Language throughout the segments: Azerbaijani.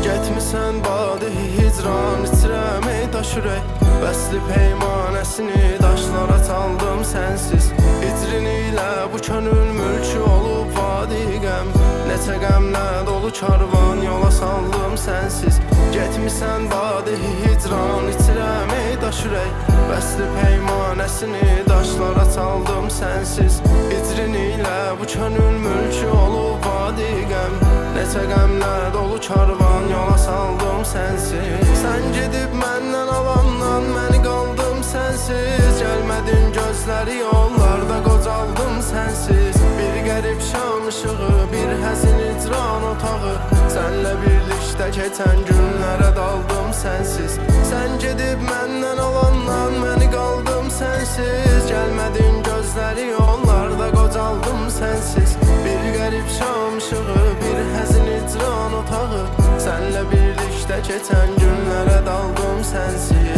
Getmisən badi hicran içirəm ey daş ürək. Bəsli peymanəsini daşlara çaldım sənsiz. Hicrin ilə bu könül mülkü olub vadi qəm. Neçə qəmlə dolu karvan yola saldım sənsiz. Getmisən badi hicran içirəm ey daş ürək. Bəsli peymanəsini daşlara çaldım sənsiz. Hicrin ilə bu könül mülkü olub vadi qəm. Neçə qəmlə dolu karvan yola saldım sənsiz. Sən gedib məndən alandan məni qaldım sənsiz. Gəlmədin gözləri yollarda qocaldım sənsiz. Bir qərib şam ışığı, bir həzin icran otağı. Sənlə birlikdə keçən günlərə daldım sənsiz. Sən gedib məndən alandan məni qaldım sənsiz. Gəlmədin gözləri yollarda qocaldım sənsiz. Bir qərib şam ışığı, bir həzin icran otağı. Sənlə birlikdə keçən günlərə daldım sənsiz.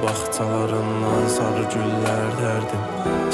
Bağçalarından sarı güllər dərdim.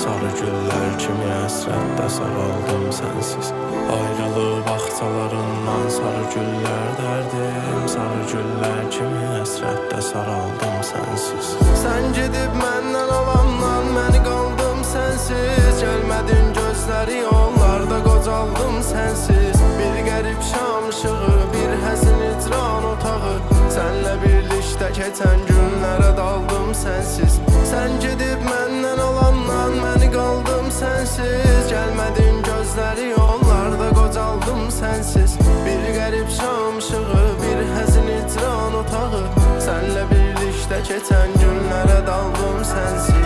Sarı güllər kimi əsrətdə saraldım sənsiz. Ayrılıq bağçalarından sarı güllər dərdim. Sarı güllər kimi əsrətdə saraldım sənsiz. Sən gedib məndən alandan məni qaldım sənsiz. Gəlmədin gözləri yollarda qocaldım sənsiz. Bir qərib şam ışığı, bir həzin icran otağı. Sənlə birlikdə keçən günlərə daldım sənsiz. Sən gedib məndən alandan məni qaldım sənsiz. Gəlmədin gözləri yollarda qocaldım sənsiz. Bir qərib şam ışığı, bir həzin icran otağı. Sənlə birlikdə keçən günlərə daldım sənsiz.